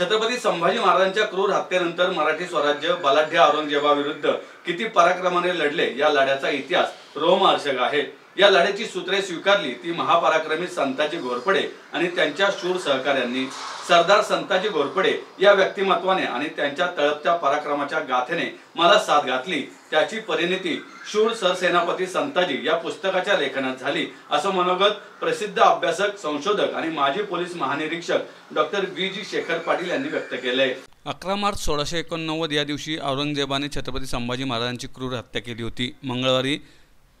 छत्रपती संभाजी महाराजांच्या क्रूर हत्येनंतर मराठी स्वराज्य बलाढ्य औरंगजेबाविरुद्ध किती पराक्रमाने लढले या लढ्याचा इतिहास रोमहर्षक आहे। या लढ्याची सूत्रे स्वीकारली ती महापराक्रमी संताजी घोरपडे आणि त्यांच्या शूर सहकाऱ्यांनी। सरदार संताजी घोरपडे या व्यक्तिमत्वाने आणि त्यांच्या तळपत्या पराक्रमाच्या गाथेने मला साथ घातली। त्याची परिणती शूर सरसेनापती संताजी या पुस्तकाच्या लेखनात झाली, असं मनोगत प्रसिद्ध अभ्यासक, संशोधक आणि माजी पोलीस महानिरीक्षक डॉक्टर वी.जी. शेखर पाटील यांनी व्यक्त केले। 11 मार्च 1689 या दिवशी औरंगजेबाने छत्रपती संभाजी महाराजांची क्रूर हत्या केली होती। मंगळवारी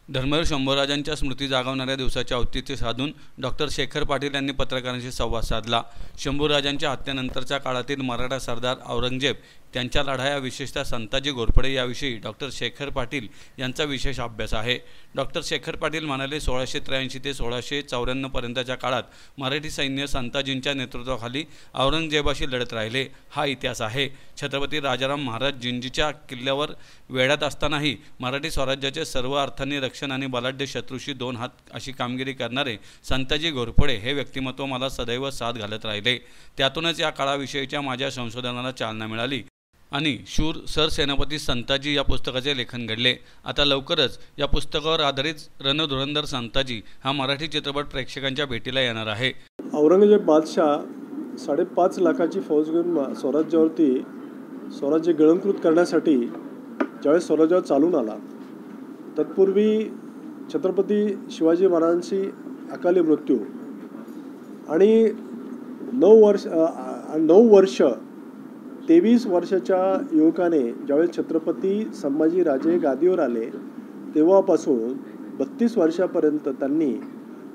धर्मवीर शंभूराजांच्या स्मृती जागवणाऱ्या दिवसाचे औचित्य साधून डॉक्टर शेखर पाटील यांनी पत्रकारांशी संवाद साधला। शंभूराजांच्या हत्येनंतरच्या काळातील मराठा सरदार औरंगजेब, त्यांच्या लढाया, विशेषतः संताजी घोरपडे याविषयी डॉक्टर शेखर पाटील यांचा विशेष अभ्यास आहे। डॉक्टर शेखर पाटील म्हणाले, 1683 ते 1694 पर्यंतच्या काळात मराठी सैन्य संताजींच्या नेतृत्वाखाली औरंगजेबाशी लढत राहिले, हा इतिहास आहे। छत्रपती राजाराम महाराज जिंजीच्या किल्ल्यावर वेढ्यात असतानाही मराठी स्वराज्याचे सर्व अर्थाने रक्षण आणि बलाढ्य शत्रूशी 2 हात अशी कामगिरी करणारे संताजी घोरपडे हे व्यक्तिमत्व मला सदैव साथ घालत राहिले। त्यातूनच या काळाविषयीच्या माझ्या संशोधनाला चालना मिळाली आणि शूर सरसेनापती संताजी या पुस्तकाचे लेखन घडले। आता लवकरच या पुस्तकावर आधारित रणधुरंधर संताजी हा मराठी चित्रपट प्रेक्षकांच्या भेटीला येणार आहे। औरंगजेब बादशाह 5.5 लाखाची फौज घेऊन स्वराज्य गिळंकृत करण्यासाठी ज्यावेळेस स्वराज्यावर चालून आला, तत्पूर्वी छत्रपती शिवाजी महाराजांची अकाली मृत्यू आणि 9 वर्ष 23 वर्षाच्या युवकाने ज्यावेळेस छत्रपती संभाजी राजे गादीवर आले तेव्हापासून 32 वर्षापर्यंत त्यांनी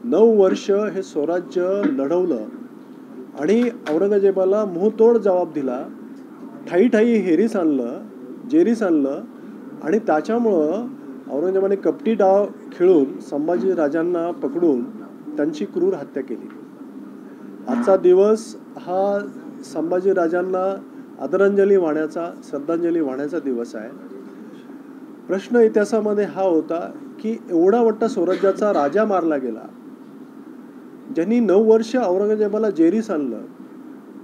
9 वर्ष हे स्वराज्य लढवलं आणि औरंगजेबाला मुहतोड जबाब दिला। ठाई ठाई हेरीस आणलं, जेरीस आणलं आणि त्याच्यामुळं औरंगजेबाने कपटी डाव खेळून संभाजी राजांना पकडून त्यांची क्रूर हत्या केली। आजचा दिवस हा संभाजी राजांना आदरांजली वाहण्याचा, श्रद्धांजली वाहण्याचा दिवस आहे। प्रश्न इतिहासामध्ये हा होता की एवढा मोठा स्वराज्याचा राजा मारला गेला, ज्यांनी 9 वर्ष औरंगजेबाला जेरीस आणलं,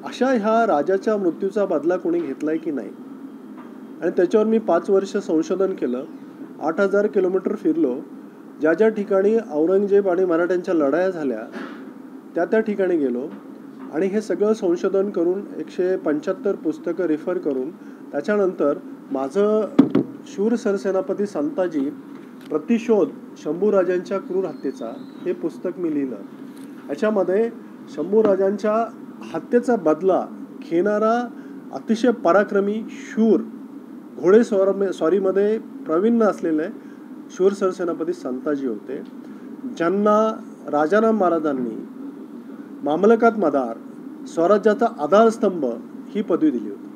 अशा ह्या राजाच्या मृत्यूचा बदला कोणी घेतलाय की नाही? आणि त्याच्यावर मी 5 वर्ष संशोधन केलं, 8000 किलोमीटर फिरलो, ज्या ज्या ठिकाणी औरंगजेब आणि मराठ्यांच्या लढाया झाल्या त्या ठिकाणी गेलो आणि हे सगळं संशोधन करून 175 पुस्तकं रेफर करून त्याच्यानंतर माझं शूर सरसेनापती संताजी प्रतिशोध शंभूराजांच्या क्रूर हत्येचा हे पुस्तक मी लिहिलं। याच्यामध्ये शंभूराजांच्या हत्येचा बदला घेणारा अतिशय पराक्रमी शूर घोडेस्वारीमध्ये प्रवीण असलेले शूर सरसेनापती संताजी होते, ज्यांना राजाराम महाराजांनी मामलकात मदार, स्वराज्याचा आधारस्तंभ ही पदवी दिली होती।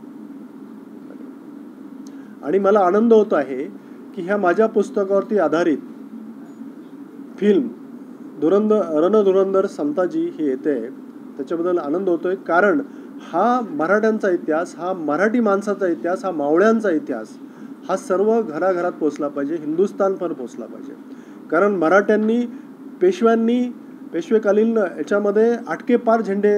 आणि मला आनंद होत आहे की ह्या माझ्या पुस्तकावरती आधारित फिल्म रणधुरंधर संताजी ही येते, त्याच्याबद्दल आनंद होतोय। कारण हा मराठ्यांचा इतिहास, हा मराठी माणसाचा इतिहास, हा मावळ्यांचा इतिहास हा सर्व घराघरात पोचला पाहिजे, हिंदुस्थानभर पोचला पाहिजे। कारण मराठ्यांनी, पेशवेकालीन याच्यामध्ये आटके पार झेंडे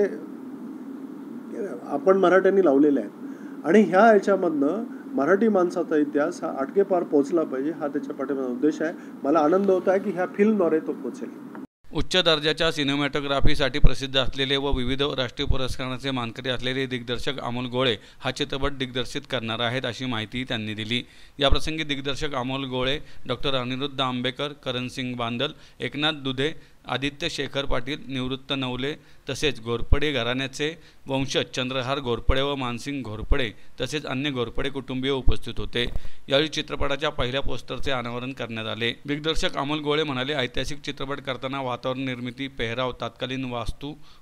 आपण मराठ्यांनी लावलेले आहेत आणि ह्या याच्यामधनं मराठी माणसाचा इतिहास हा आटके पार पोचला पाहिजे, हा त्याच्या पाठीमागचा उद्देश आहे। मला आनंद होत आहे की ह्या फिल्मद्वारे तो पोचेल। उच्च दर्जाच्या सिनेमॅटोग्राफीसाठी प्रसिद्ध असलेले व विविध राष्ट्रीय पुरस्कारांचे मानकरी असलेले दिग्दर्शक अमोल गोळे हा चित्रपट दिग्दर्शित करणार आहेत, अशी माहिती त्यांनी दिली। याप्रसंगी दिग्दर्शक अमोल गोळे, डॉक्टर अनिरुद्ध आंबेकर, करणसिंग बांदल, एकनाथ दुधे, आदित्य शेखर पाटील, निवृत्त नवले तसेच घोरपडे घराण्याचे वंशज चंद्रहार घोरपडे व मानसिंग घोरपडे तसेच अन्य घोरपडे कुटुंबीय उपस्थित होते। यावेळी चित्रपटाच्या पहिल्या पोस्टरचे अनावरण करण्यात आले। दिग्दर्शक अमोल गोळे म्हणाले, ऐतिहासिक चित्रपट करताना वातावरण निर्मिती, पेहराव, तत्कालीन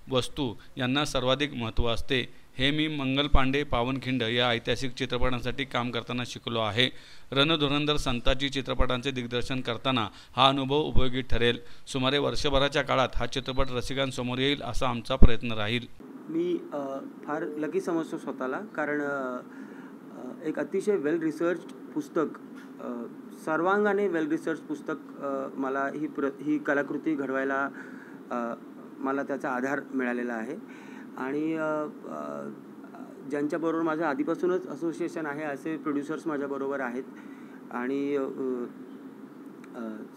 वस्तू यांना सर्वाधिक महत्त्व असते। हे मी मंगल पांडे, पावनखिंड या ऐतिहासिक चित्रपटांसाठी काम करताना शिकलो आहे। रणधुरंधर संताजी चित्रपटांचे दिग्दर्शन करताना हा अनुभव उपयोगी ठरेल। सुमारे वर्षभराच्या काळात हा चित्रपट रसिकांसमोर येईल असा आमचा प्रयत्न राहील। मी फार लकी समजतो स्वतःला, कारण एक अतिशय वेल रिसर्च्ड पुस्तक, सर्वांगाने वेल रिसर्च पुस्तक मला ही कलाकृती घडवायला मला त्याचा आधार मिळालेला आहे। आणि ज्यांच्याबरोबर माझं आधीपासूनच असोसिएशन आहे असे प्रोड्युसर्स माझ्याबरोबर आहेत. आणि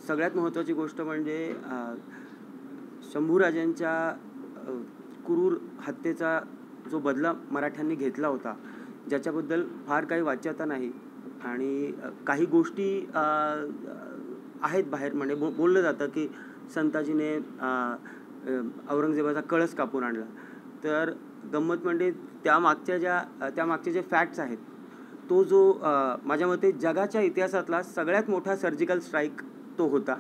सगळ्यात महत्त्वाची गोष्ट म्हणजे शंभूराजांच्या क्रूर हत्येचा जो बदला मराठ्यांनी घेतला होता, ज्याच्याबद्दल फार काही वाच्यता नाही आणि काही गोष्टी आहेत बाहेर. म्हणजे बोललं जातं की संताजीने औरंगजेबाचा कळस कापून आणला. तर गंमत म्हणजे त्यामागचे जे फॅक्ट्स आहेत, तो जो माझ्या मते जगाच्या इतिहासातला सगळ्यात मोठा सर्जिकल स्ट्राईक तो होता.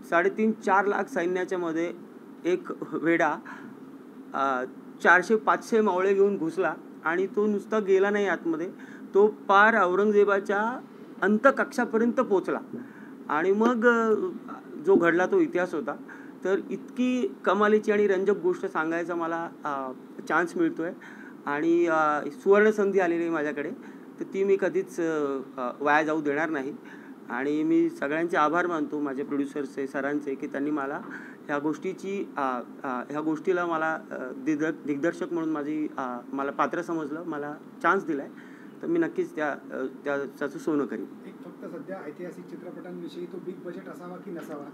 3.5-4 लाख सैन्याच्या मध्ये एक वेडा 400-500 मावळे घेऊन घुसला आणि तो नुसता गेला नाही आतमध्ये, तो पार औरंगजेबाच्या अंतकक्षापर्यंत पोचला. आणि मग जो घडला तो इतिहास होता. तर इतकी कमालीची आणि रंजक गोष्ट सांगायचा मला चान्स मिळतो आहे आणि सुवर्णसंधी आलेली आहे माझ्याकडे, तर ती मी कधीच वाया जाऊ देणार नाही. आणि मी सगळ्यांचे आभार मानतो, माझे प्रोड्युसर्सचे, सरांचे, की त्यांनी मला ह्या गोष्टीला मला दिग्दर्शक म्हणून मला पात्र समजलं, मला चान्स दिला आहे. तर मी नक्कीच त्याचं सोनं करीन. एक फक्त सध्या ऐतिहासिक चित्रपटांविषयी तो बिग बजेट असावा की नसावा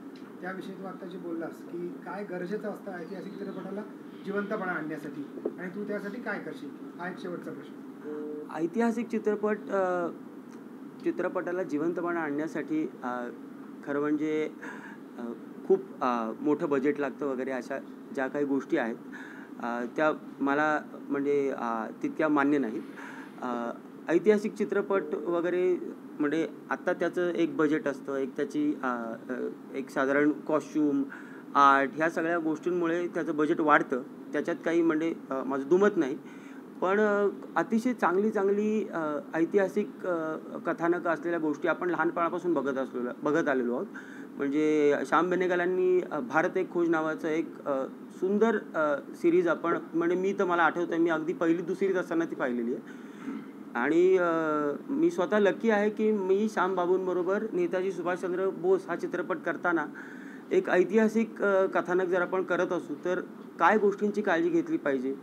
त्याविषयी तू आता जे बोललास की काय गरजेचं असतं ऐतिहासिक चित्रपटाला जिवंतपणा आणण्यासाठी, आणि तू त्यासाठी काय करशील, हा एक शेवटचा प्रश्न. ऐतिहासिक चित्रपटाला जिवंतपणा आणण्यासाठी खरं म्हणजे खूप मोठं बजेट लागतं वगैरे, अशा ज्या काही गोष्टी आहेत त्या मला म्हणजे तितक्या मान्य नाहीत. ऐतिहासिक चित्रपट वगैरे म्हणजे आत्ता त्याचं एक बजेट असतं, एक त्याची एक साधारण कॉस्च्यूम, आर्ट, ह्या सगळ्या गोष्टींमुळे त्याचं बजेट वाढतं. त्याच्यात काही म्हणजे माझं दुमत नाही. पण अतिशय चांगली ऐतिहासिक कथानकं असलेल्या गोष्टी आपण लहानपणापासून बघत आलेलो आहोत. म्हणजे श्याम बेनेगलांनी भारत एक खोज नावाचं एक सुंदर सिरीज आपण म्हणजे मला आठवतं मी अगदी 1ली-2रीत असताना ती पाहिलेली आहे. आणि मी स्वतः लकी आहे की मी श्याम बाबूंबरोबर नेताजी सुभाषचंद्र बोस हा चित्रपट करताना एक ऐतिहासिक कथानक जर आपण करत असू तर काय गोष्टींची काळजी घेतली पाहिजे.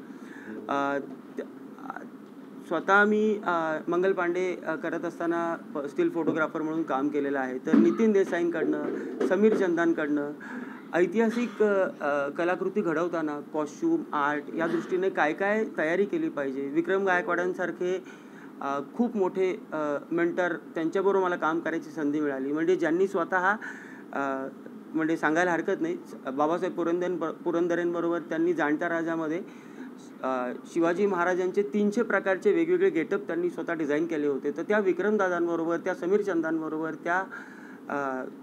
स्वतः मी मंगल पांडे करत असताना स्टील फोटोग्राफर म्हणून काम केलेलं आहे. तर नितीन देसाईंकडनं, समीर चंदांकडनं ऐतिहासिक कलाकृती घडवताना कॉस्च्यूम, आर्ट या दृष्टीने काय काय तयारी केली पाहिजे. विक्रम गायकवाडांसारखे खूप मोठे मेंटर, त्यांच्याबरोबर मला काम करायची संधी मिळाली. म्हणजे ज्यांनी स्वतः म्हणजे सांगायला हरकत नाही, बाबासाहेब पुरंदरेंबरोबर त्यांनी जाणत्या राजामध्ये शिवाजी महाराजांचे 300 प्रकारचे वेगवेगळे गेटअप त्यांनी स्वतः डिझाईन केले होते. तर त्या विक्रमदादांबरोबर, त्या समीर चंदांबरोबर, त्या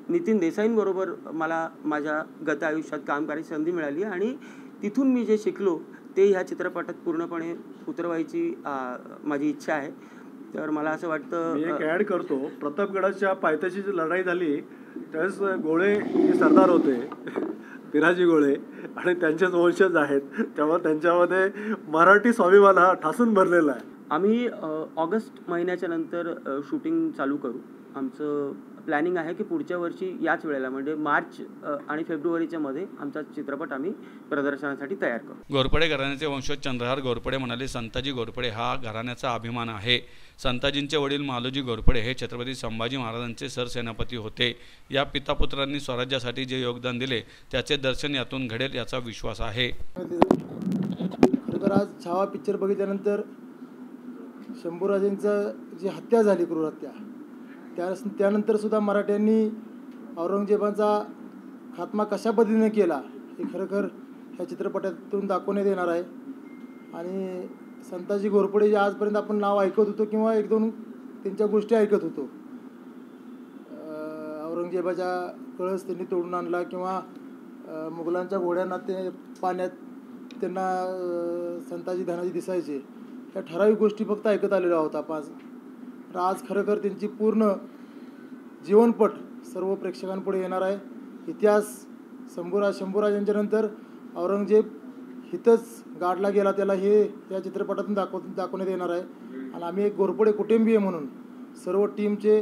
नितीन देसाईंबरोबर मला माझ्या गत आयुष्यात काम करायची संधी मिळाली आणि तिथून मी जे शिकलो ते ह्या चित्रपटात पूर्णपणे उतरवायची माझी इच्छा आहे. तर मला असं वाटतं, मी एक ॲड करतो, प्रतापगडाच्या पायथ्याची जी लढाई झाली त्यावेळेस गोळे हे सरदार होते, पिराजी गोळे, आणि त्यांचेच वंशज आहेत, त्यामुळे त्यांच्यामध्ये मराठी स्वाभिमान हा ठासून भरलेला आहे. आम्ही ऑगस्ट महिन्याच्या नंतर शूटिंग चालू करू. आमचं प्लॅनिंग आहे की पुढच्या वर्षी याच वेळेला म्हणजे मार्च आणि फेब्रुवारीच्या मध्ये आमचा चित्रपट आम्ही प्रदर्शनासाठी तयार करू. घोरपडे घराण्याचे वंशज चंद्रहार घोरपडे म्हणाले, संताजी घोरपडे हा घराण्याचा अभिमान आहे. संताजींचे वडील मालोजी घोरपडे हे छत्रपती संभाजी महाराजांचे सरसेनापती होते. या पितापुत्रांनी स्वराज्यासाठी जे योगदान दिले त्याचे दर्शन यातून घडेल याचा विश्वास आहे. खरं आज छावा पिक्चर बघितल्यानंतर शंभूराजेंचं जी हत्या झाली, क्रूर हत्या, त्यानंतर सुद्धा मराठ्यांनी औरंगजेबाचा खात्मा कशा पद्धतीने केला हे खरोखर ह्या चित्रपटातून दाखवण्यात येणार आहे. आणि संताजी घोरपडे जे आजपर्यंत आपण नाव ऐकत होतो किंवा 1-2 त्यांच्या गोष्टी ऐकत होतो, औरंगजेबाच्या कळस त्यांनी तोडून आणला किंवा मुघलांच्या घोड्यांना ते पाण्यात त्यांना संताजी धनाजी दिसायचे, ह्या ठराविक गोष्टी फक्त ऐकत आलेलो आहोत आपण. तर आज खरोखर त्यांची पूर्ण जीवनपट सर्व प्रेक्षकांपुढे येणार आहे. इतिहास शंभूराजांच्या नंतर औरंगजेब हितच गाडला गेला त्याला हे या चित्रपटातून दाखवण्यात येणार आहे. आणि आम्ही एक घोरपडे कुटुंबीय म्हणून सर्व टीमचे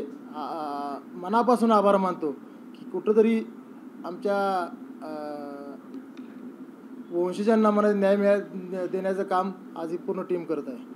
मनापासून आभार मानतो की कुठंतरी आमच्या वंशजांना मला न्याय देण्याचं काम आज ही पूर्ण टीम करत आहे.